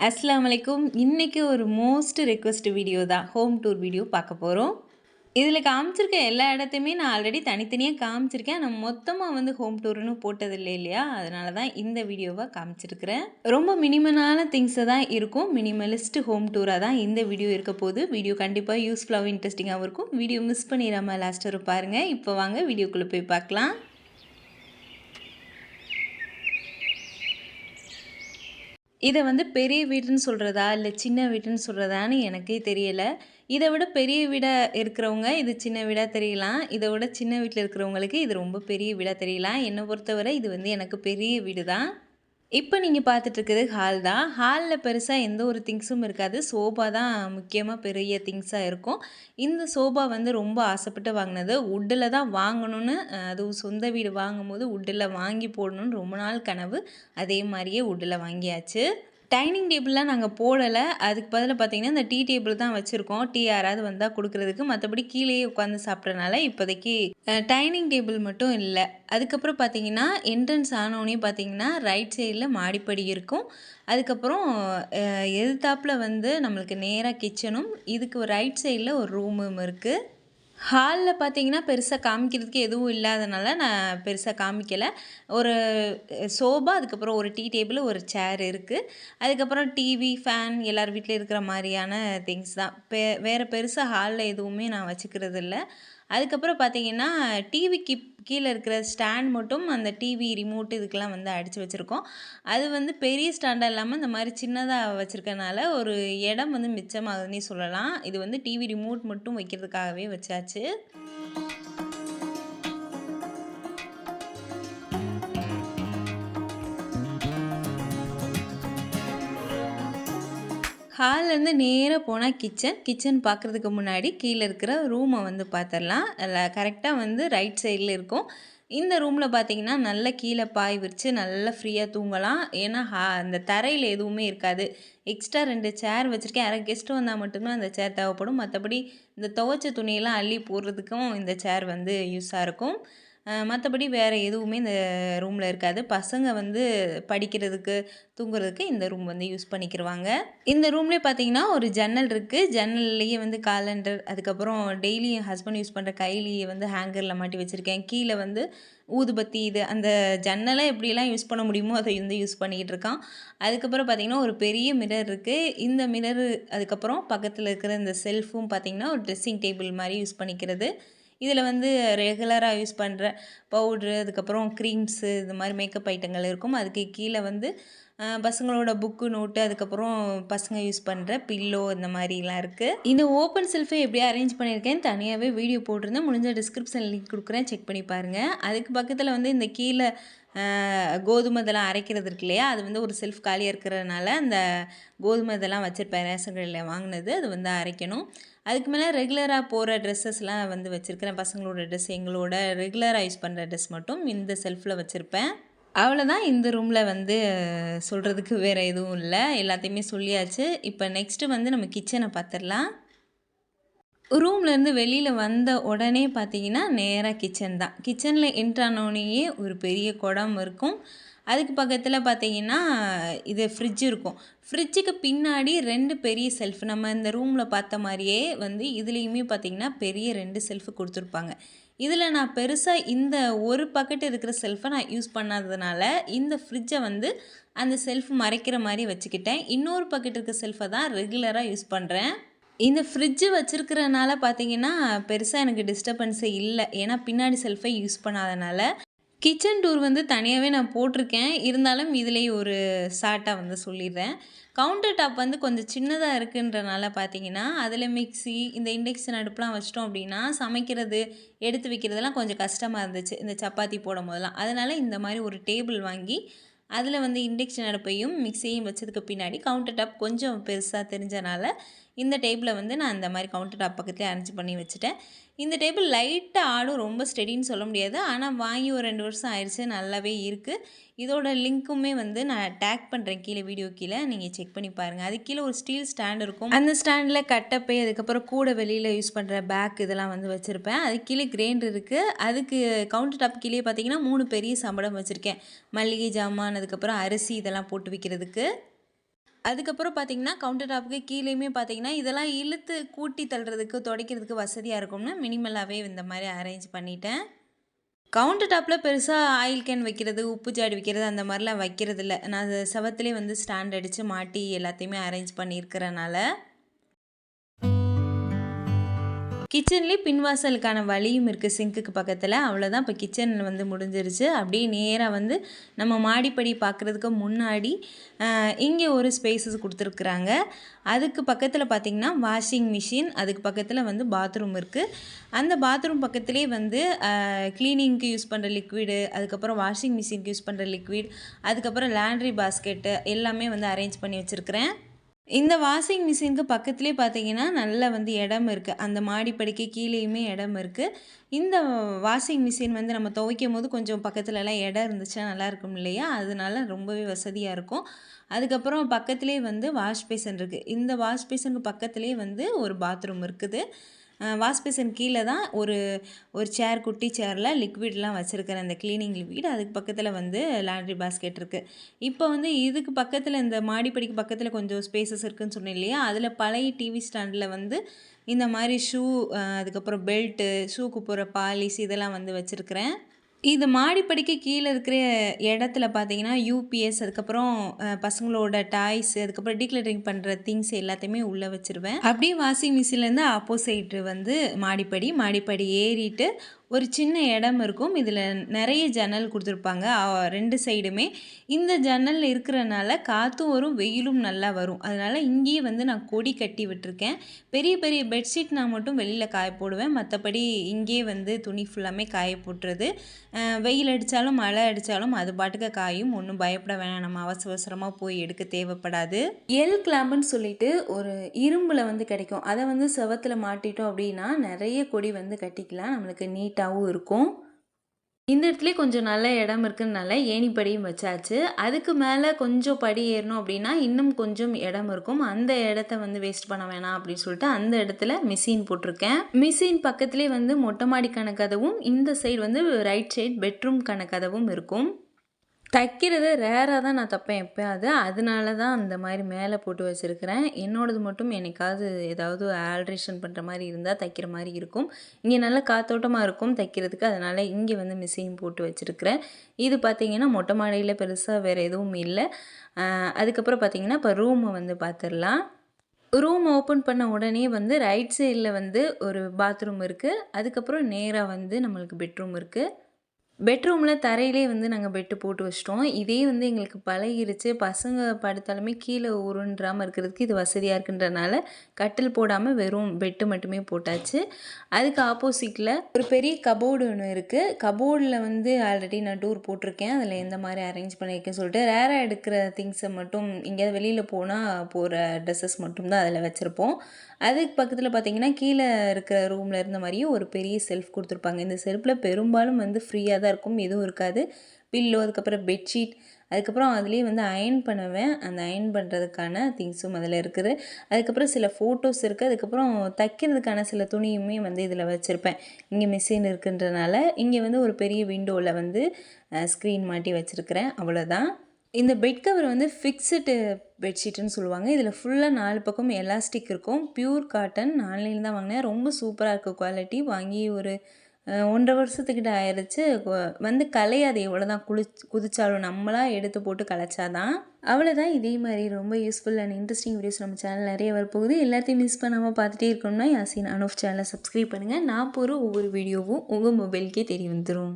அஸ்ஸலாமு அலைக்கும். இன்னைக்கு ஒரு மோஸ்ட் ரெக்வெஸ்ட் வீடியோ தான். ஹோம் டூர் வீடியோ பார்க்க போறோம். இதில காமிச்சிருக்க எல்லா இடத்தையுமே நான் ஆல்ரெடி தனித்தனியா காமிச்சிருக்கேன். ஆனா மொத்தமா வந்து ஹோம் டூர்ன்னு போட்டதில்ல இல்லையா? அதனால தான் இந்த வீடியோவா காமிச்சிருக்கிறேன். ரொம்ப மினிமலான திங்ஸா தான் இருக்கும். மினிமலிஸ்ட் ஹோம் டூரா தான் இந்த வீடியோ இருக்க போகுது. வீடியோ கண்டிப்பா யூஸ்ஃபுல்லாவும், இன்ட்ரெஸ்டிங்காவும் இருக்கும். வீடியோ மிஸ் பண்ணிராம லாஸ்ட் வரை பாருங்க. இப்போ வாங்க வீடியோக்குள்ள போய் பார்க்கலாம். இத வந்து பெரிய வீடுன்னு சொல்றதா, இல்ல சின்ன வீடுன்னு சொல்றதான்னு எனக்கே தெரியல. இத விட பெரிய வீடா இருக்கிறவங்க, இது சின்ன வீடா தெரியலாம். இத விட சின்ன வீட்ல இருக்கிறவங்களுக்கு, இது ரொம்ப பெரிய வீடா தெரியலாம். என்ன பொறுத்தவரை இது வந்து எனக்கு பெரிய வீடு தான். இப்ப நீங்க பார்த்துட்டு இருக்கிறது ஹால் தான். ஹால்ல பெருசா எந்த ஒரு திங்ஸும் இருக்காது. சோபா தான் முக்கியமா பெரிய திங்ஸா இருக்கும். இந்த சோபா வந்து ரொம்ப ஆசைப்பட்டு வாங்கினது. வுட்ல தான் வாங்கணும்னு அதுவும் சொந்த வீடு வாங்கும்போது வுட்ல வாங்கி போடணும்னு ரொம்ப நாள் கனவு. அதே மாரியே வுட்ல வாங்கியாச்சு. டைனிங் டேபிள்லாம் நாங்க போடல. அதுக்கு பதிலா பார்த்தீங்கன்னா, இந்த டீ டேபிள் தான் வச்சிருக்கோம். டீ யாராவது வந்தா குடுக்குறதுக்கு. மத்தபடி கீழேயே உட்காந்து சாப்பிட்றனால இப்போதைக்கு டைனிங் டேபிள் மட்டும் இல்ல. அதுக்கப்புறம் பார்த்தீங்கன்னா, என்ட்ரன்ஸ் ஆனோனே பார்த்தீங்கன்னா, ரைட் சைடுல மாடிப்படி இருக்கும். அதுக்கப்புறம் எதிர்த்தாப்புல வந்து நம்மளுக்கு நேரா கிச்சனும், இதுக்கு ரைட் சைடுல ஒரு ரூமும் இருக்கு. ஹால்ல பார்த்தீங்கன்னா, பெருசா காமிக்கிறதுக்கு எதுவும் இல்லாதனால, நான் பெருசா காமிக்கல. ஒரு சோபா, அதுக்கப்புறம் ஒரு டீ டேபிள், ஒரு சேர் இருக்கு. அதுக்கப்புறம் டிவி, ஃபேன் எல்லார் வீட்லயும் இருக்கிற மாரியான திங்ஸ் தான். வேற பெருசா ஹால்ல எதுவுமே நான் வச்சுக்கிறதில்ல. அதுக்கப்புறம் பார்த்தீங்கன்னா, டிவிக்கு கீழ இருக்கிற ஸ்டாண்ட் மட்டும் அந்த டிவி ரிமோட் இதுக்கெல்லாம் வந்து அடிச்சு வச்சிருக்கோம். அது வந்து பெரிய ஸ்டாண்டா இல்லாம இந்த மாரி சின்னதா வச்சிருக்கனால, ஒரு இடம் வந்து மிச்சமாகுதுன்னே சொல்லலாம். இது வந்து டிவி ரிமோட் மட்டும் வைக்கிறதுக்காகவே வச்சாச்சு. ஹால்லேருந்து நேரா போனா கிச்சன். கிச்சன் பார்க்குறதுக்கு முன்னாடி கீழ இருக்கிற ரூம வந்து பார்த்துரலாம். கரெக்ட்டா வந்து ரைட் சைடுல இருக்கும். இந்த ரூம்ல பார்த்தீங்கன்னா, நல்ல கீழ பாய் விரிச்சு நல்லா ஃப்ரீயா தூங்கலாம். ஏன்னா, அந்த தரையில எதுவுமே இருக்காது. எக்ஸ்ட்ரா 2 சேர் வச்சிருக்கேன். யாராவது கெஸ்ட் வந்தா மட்டும் தான் அந்த சேர் தேவைப்படும். மத்தபடி இந்த துவைச்ச துணியெல்லாம் அள்ளி போடுறதுக்கும் இந்த சேர் வந்து யூஸா இருக்கும். மத்தபடி வேற எதுவுமே இந்த ரூம்ல இருக்காது. பசங்க வந்து படிக்கிறதுக்கு, தூங்குறதுக்கு இந்த ரூம் வந்து யூஸ் பண்ணிக்கிருவாங்க. இந்த ரூம்லயே பார்த்தீங்கன்னா, ஒரு ஜன்னல் இருக்கு. ஜன்னல்லேயே வந்து காலண்டர், அதுக்கப்புறம் டெய்லி என் ஹஸ்பண்ட் யூஸ் பண்ணுற கைலிய வந்து ஹேங்கர்ல மாட்டி வச்சிருக்கேன். கீழ வந்து ஊதுபத்தி இது அந்த ஜன்னல எப்படியெல்லாம் யூஸ் பண்ண முடியுமோ, அத வந்து யூஸ் பண்ணிக்கிட்டு இருக்கான். அதுக்கப்புறம் பார்த்தீங்கன்னா, ஒரு பெரிய மிரர் இருக்கு. இந்த மிரரு அதுக்கப்புறம் பக்கத்துல இருக்கிற இந்த செல்ஃபும் பார்த்தீங்கன்னா, ஒரு ட்ரெஸ்ஸிங் டேபிள் மாரி யூஸ் பண்ணிக்கிறது. இதில வந்து ரெகுலரா யூஸ் பண்ற பவுட்ரு, அதுக்கப்புறம் க்ரீம்ஸு இது மாரி மேக்கப் ஐட்டங்கள் இருக்கும். அதுக்கு கீழ வந்து பசங்களோட புக்கு, நோட்டு, அதுக்கப்புறம் பசங்க யூஸ் பண்ற பில்லோ இந்த மாரிலாம் இருக்கு. இந்த ஓப்பன் செல்ஃபை எப்படி அரேஞ்ச் பண்ணியிருக்கேன்னு தனியாவே வீடியோ போட்டிருந்தேன். முடிஞ்சா டிஸ்கிரிப்ஷன் லிங்க் குடுக்குறேன். செக் பண்ணி பாருங்க. அதுக்கு பக்கத்தில வந்து இந்த கீழ கோதுமை இதெல்லாம் அரைக்கிறது இருக்கு இல்லையா? அது வந்து ஒரு செல்ஃப் காலியா இருக்கிறதுனால, அந்த கோதுமை இதெல்லாம் வச்சிருப்பேன். ரேஷன் கடையில வாங்குனது. அது வந்து அரைக்கணும். அதுக்கு மேல ரெகுலரா போற ட்ரெஸ்ஸஸ்லாம் வந்து வச்சிருக்கிறேன். பசங்களோட ட்ரெஸ், எங்களோட ரெகுலரா யூஸ் பண்ற ட்ரெஸ் மட்டும் இந்த செல்ஃப்ல வச்சிருப்பேன். அவ்வளோதான். இந்த ரூம்ல வந்து சொல்றதுக்கு வேற எதுவும் இல்ல. எல்லாத்தையுமே சொல்லியாச்சு. இப்ப நெக்ஸ்ட்டு வந்து நம்ம கிச்சன பார்த்துரலாம். ரூம்லேருந்து வெளியில வந்த உடனே பார்த்தீங்கன்னா, நேரா கிச்சன் தான். கிச்சன்ல என்டர் ஆனோனயே ஒரு பெரிய குடம் இருக்கும். அதுக்கு பக்கத்தில பார்த்தீங்கன்னா, இது ஃப்ரிட்ஜ் இருக்கும். ஃப்ரிட்ஜுக்கு பின்னாடி 2 பெரிய செல்ஃப். நம்ம இந்த ரூம்ல பார்த்த மாரியே வந்து இதுலேயுமே பார்த்தீங்கன்னா, பெரிய 2 செல்ஃப் குடுத்துருப்பாங்க. இதில நான் பெருசா இந்த ஒரு பக்கெட் இருக்கிற செல்ஃப நான் யூஸ் பண்ணாததுனால, இந்த ஃப்ரிட்ஜ வந்து அந்த செல்ஃப் மறைக்கிற மாரி வச்சுக்கிட்டேன். இன்னொரு பக்கெட் இருக்க செல்ஃப தான் ரெகுலரா யூஸ் பண்றேன். இந்த ஃப்ரிட்ஜ் வச்சிருக்கிறனால பார்த்தீங்கன்னா, பெருசா எனக்கு டிஸ்டர்பன்ஸே இல்ல. ஏன்னா, பின்னாடி செல்ஃபை யூஸ் பண்ணாதனால. கிச்சன் டூர் வந்து தனியாவே நான் போட்டிருக்கேன். இருந்தாலும் இதிலேயே ஒரு ஷார்ட்டா வந்து சொல்லிடுறேன். கவுண்டர் டாப் வந்து கொஞ்சம் சின்னதா இருக்குன்றனால பார்த்தீங்கன்னா, அதில மிக்ஸி, இந்த இண்டக்ஷன் அடுப்புலாம் வச்சுட்டோம் அப்படின்னா, சமைக்கிறது, எடுத்து வைக்கிறதெல்லாம் கொஞ்சம் கஷ்டமா இருந்துச்சு. இந்த சப்பாத்தி போடும்போதெல்லாம். அதனால இந்த மாரி ஒரு டேபிள் வாங்கி, அதில வந்து இண்டக்ஷன் அடுப்பையும், மிக்ஸியையும் வச்சதுக்கு பின்னாடி கவுண்டர் டாப் கொஞ்சம் பெருசா தெரிஞ்சனால, இந்த டேபிள வந்து நான் இந்த மாரி கவுண்டர் டாப் பக்கத்திலேயே அரேஞ்ச் பண்ணி வச்சுட்டேன். இந்த டேபிள் லைட்டா ஆடும். ரொம்ப ஸ்டெடின்னு சொல்ல முடியாது. ஆனா வாங்கி ஒரு 2 வருஷம் ஆயிடுச்சு. நல்லாவே இருக்கு. இதோட லிங்க்குமே வந்து நான் டேக் பண்ணுறேன் கீழ வீடியோ கீழ. நீங்க செக் பண்ணி பாருங்க. அதுக்கு கீழ ஒரு ஸ்டீல் ஸ்டாண்ட் இருக்கும். அந்த ஸ்டாண்டில கட்டப்பை, அதுக்கப்புறம் கூட வெளியில யூஸ் பண்ற பேக் இதெல்லாம் வந்து வச்சிருப்பேன். அதுக்கு கீழ கிரைண்டர் இருக்கு. அதுக்கு கவுண்டர் டாப் கீழயே பார்த்தீங்கன்னா, 3 பெரிய சம்படம் வச்சிருக்கேன். மல்லிகை ஜாமான், அதுக்கப்புறம் அரிசி இதெல்லாம் போட்டு வைக்கிறதுக்கு. அதுக்கப்புறம் பார்த்தீங்கன்னா, கவுண்டர் டாப்புக்கு கீழேயுமே பார்த்தீங்கன்னா, இதெல்லாம் இழுத்து கூட்டி தள்ளுறதுக்கு, துடைக்கிறதுக்கு வசதியா இருக்கும்னு மினிமலாவே இந்த மாரி அரேஞ்ச் பண்ணிட்டேன். கவுண்டர் டாப்ல பெருசா ஆயில் கேன் வைக்கிறது, உப்பு ஜாடி வைக்கிறது அந்த மாரிலாம் வைக்கிறதில்ல. நான் அது செவத்துலேயே வந்து ஸ்டாண்ட் அடிச்சு மாட்டி எல்லாத்தையுமே அரேஞ்ச் பண்ணியிருக்கிறனால. கிச்சன்லேயே பின்வாசலுக்கான வழியும் இருக்குது சிங்க்குக்கு பக்கத்தில். அவ்வளோதான், இப்போ கிச்சன் வந்து முடிஞ்சிருச்சு. அப்படியே நேராக வந்து நம்ம மாடிப்படி பார்க்குறதுக்கு முன்னாடி இங்கே ஒரு ஸ்பேஸஸ் கொடுத்துருக்குறாங்க. அதுக்கு பக்கத்தில் பார்த்திங்கன்னா வாஷிங் மிஷின், அதுக்கு பக்கத்தில் வந்து பாத்ரூம் இருக்குது. அந்த பாத்ரூம் பக்கத்துலேயே வந்து க்ளீனிங்க்கு யூஸ் பண்ணுற லிக்விடு, அதுக்கப்புறம் வாஷிங் மிஷினுக்கு யூஸ் பண்ணுற லிக்விட், அதுக்கப்புறம் லேண்ட்ரி பாஸ்கெட்டு எல்லாமே வந்து அரேஞ்ச் பண்ணி வச்சுருக்கிறேன். இந்த வாஷிங் மிஷினுக்கு பக்கத்துலேயே பார்த்தீங்கன்னா, நல்லா வந்து இடம் இருக்குது. அந்த மாடிப்படிக்கு கீழேயுமே இடம் இருக்குது. இந்த வாஷிங் மிஷின் வந்து நம்ம துவைக்கும்போது கொஞ்சம் பக்கத்துலலாம் இடம் இருந்துச்சுன்னா நல்லாயிருக்கும் இல்லையா? அதனால ரொம்பவே வசதியாக இருக்கும். அதுக்கப்புறம் பக்கத்துலேயே வந்து வாஷ் பேசன் இருக்குது. இந்த வாஷ் பேசனுக்கு பக்கத்துலேயே வந்து ஒரு பாத்ரூம் இருக்குது. வாஷ் பேசன் கீழே தான் ஒரு சேர், குட்டி சேரில் லிக்விட்லாம் வச்சுருக்கிறேன், அந்த க்ளீனிங் லிக்விட். அதுக்கு பக்கத்தில் வந்து லாண்ட்ரி பாஸ்கெட் இருக்குது. இப்போ வந்து இதுக்கு பக்கத்தில் இந்த மாடிப்படிக்கு பக்கத்தில் கொஞ்சம் ஸ்பேசஸ் இருக்குதுன்னு சொன்னேன் இல்லையா? அதில் பழைய டிவி ஸ்டாண்டில் வந்து இந்த மாதிரி ஷூ, அதுக்கப்புறம் பெல்ட்டு, ஷூக்கு போகிற பாலிஷ் இதெல்லாம் வந்து வச்சுருக்கிறேன். இது மாடிப்படிக்கு கீழே இருக்கிற இடத்துல பார்த்தீங்கன்னா, யூபிஎஸ், அதுக்கப்புறம் பசங்களோட டாய்ஸ், அதுக்கப்புறம் டீக்ளட்டரிங் பண்ணுற திங்ஸ் எல்லாத்தையுமே உள்ளே வச்சுருவேன். அப்படியே வாஷிங் மிஷின்லேருந்து ஆப்போசைட்டு வந்து மாடிப்படி ஏறிட்டு ஒரு சின்ன இடம் இருக்கும். இதில் நிறைய ஜன்னல் கொடுத்துருப்பாங்க 2 சைடுமே. இந்த ஜன்னல் இருக்கிறனால காற்றும் வரும், வெயிலும் நல்லா வரும். அதனால் இங்கேயே வந்து நான் கொடி கட்டி விட்டுருக்கேன். பெரிய பெரிய பெட்ஷீட் நான் மட்டும் வெளியில் காய போடுவேன். மற்றபடி இங்கேயே வந்து துணி ஃபுல்லாமே காய போட்டுறது. வெயில் அடித்தாலும் மழை அடித்தாலும் அது பாட்டுக்கு காயும். ஒன்றும் பயப்பட வேணாம், நம்ம அவசரமாக போய் எடுக்க தேவைப்படாது. எல் கிளாம்புன்னு சொல்லிட்டு ஒரு இரும்பில் வந்து கிடைக்கும். அதை வந்து செவத்தில் மாட்டிட்டோம் அப்படின்னா நிறைய கொடி வந்து கட்டிக்கலாம். நம்மளுக்கு நீட்டாகவும் இருக்கும். இந்த இடத்துல கொஞ்சம் நல்ல இடம் இருக்குதுனால ஏணிப்படியும் வச்சாச்சு. அதுக்கு மேலே கொஞ்சம் படி ஏறணும் அப்படின்னா இன்னும் கொஞ்சம் இடம் இருக்கும். அந்த இடத்த வந்து வேஸ்ட் பண்ண வேணாம் அப்படின்னு சொல்லிட்டு அந்த இடத்துல மிஷின் போட்டிருக்கேன். மிஷின் பக்கத்துலேயே வந்து மொட்டை மாடிக்கான கதவும், இந்த சைடு வந்து ரைட் சைடு பெட்ரூம்க்கான கதவும் இருக்கும். தைக்கிறது ரேராக தான் நான் தைப்பேன் எப்போயாவது. அதனால தான் அந்த மாதிரி மேலே போட்டு வச்சுருக்கிறேன். என்னோடது மட்டும் என்னைக்காவது ஏதாவது ஆல்ட்ரேஷன் பண்ணுற மாதிரி இருந்தால் தைக்கிற மாதிரி இருக்கும். இங்கே நல்லா காத்தோட்டமாக இருக்கும் தைக்கிறதுக்கு. அதனால் இங்கே வந்து மிஷின் போட்டு வச்சுருக்கிறேன். இது பார்த்திங்கன்னா மொட்டை மாடியில் பெருசாக வேறு எதுவும் இல்லை. அதுக்கப்புறம் பார்த்திங்கன்னா இப்போ ரூமை வந்து பார்த்துடலாம். ரூம் ஓப்பன் பண்ண உடனே வந்து ரைட் சைடில் வந்து ஒரு பாத்ரூம் இருக்குது. அதுக்கப்புறம் நேராக வந்து நம்மளுக்கு பெட்ரூம் இருக்குது. பெட்ரூமில் தரையிலே வந்து நாங்கள் பெட்டு போட்டு வச்சிட்டோம். இதே வந்து எங்களுக்கு பழகிருச்சு. பசங்க படுத்தாலுமே கீழே உருண்டாமல் இருக்கிறதுக்கு இது வசதியாக இருக்குன்றனால கட்டில் போடாமல் வெறும் பெட்டு மட்டுமே போட்டாச்சு. அதுக்கு ஆப்போசிட்டில் ஒரு பெரிய கபோர்டு ஒன்று இருக்குது. கபோர்டில் வந்து ஆல்ரெடி நான் டூர் போட்டிருக்கேன். அதில் எந்த மாதிரி அரேஞ்ச் பண்ணியிருக்கேன்னு சொல்லிட்டு ரேராக எடுக்கிற திங்ஸை மட்டும் எங்கேயாவது வெளியில் போனால் போகிற ட்ரெஸ்ஸஸ் மட்டும்தான் அதில் வச்சுருப்போம். அதுக்கு பக்கத்தில் பார்த்திங்கன்னா கீழே இருக்கிற ரூமில் இருந்த மாதிரியே ஒரு பெரிய செல்ஃப் கொடுத்துருப்பாங்க. இந்த செல்ஃபில் பெரும்பாலும் வந்து ஃப்ரீயாக தான் இருக்கும், எதுவும் இருக்காது. பில்லோ, அதுக்கப்புறம் பெட்ஷீட், அதுக்கப்புறம் அதுலேயே வந்து அயர்ன் பண்ணுவேன். அந்த அயர்ன் பண்ணுறதுக்கான திங்ஸும் அதில் இருக்குது. அதுக்கப்புறம் சில ஃபோட்டோஸ் இருக்குது. அதுக்கப்புறம் தைக்கிறதுக்கான சில துணியுமே வந்து இதில் வச்சுருப்பேன். இங்கே மிஷின் இருக்குன்றனால இங்கே வந்து ஒரு பெரிய விண்டோவில் வந்து ஸ்க்ரீன் மாட்டி வச்சுருக்கிறேன். அவ்வளோதான். இந்த பெட் கவர் வந்து ஃபிக்ஸ்டு பெட்ஷீட்டுன்னு சொல்லுவாங்க. இதில் ஃபுல்லாக 4 பக்கம் எலாஸ்டிக் இருக்கும். பியூர் காட்டன், ஆன்லைனில் தான் வாங்கினேன். ரொம்ப சூப்பராக இருக்குது குவாலிட்டி. வாங்கி ஒரு 1.5 வருஷத்துக்கிட்ட ஆயிடுச்சு. வந்து கலையாது, எவ்வளோ தான் குதிச்சாலும் நம்மளாக எடுத்து போட்டு கலைச்சாதான். அவ்வளோதான். இதே மாதிரி ரொம்ப யூஸ்ஃபுல் அண்ட் இன்ட்ரெஸ்டிங் வீடியோஸ் நம்ம சேனல் நிறைய வரப்போகுது. எல்லாத்தையும் மிஸ் பண்ணாமல் பார்த்துட்டே இருக்கணும்னா யாசின் அனூஃப் சேனலை சப்ஸ்கிரைப் பண்ணுங்கள். நான் போகிற ஒவ்வொரு வீடியோவும் உங்கள் மொபைலுக்கே தெரிய வந்துடும்.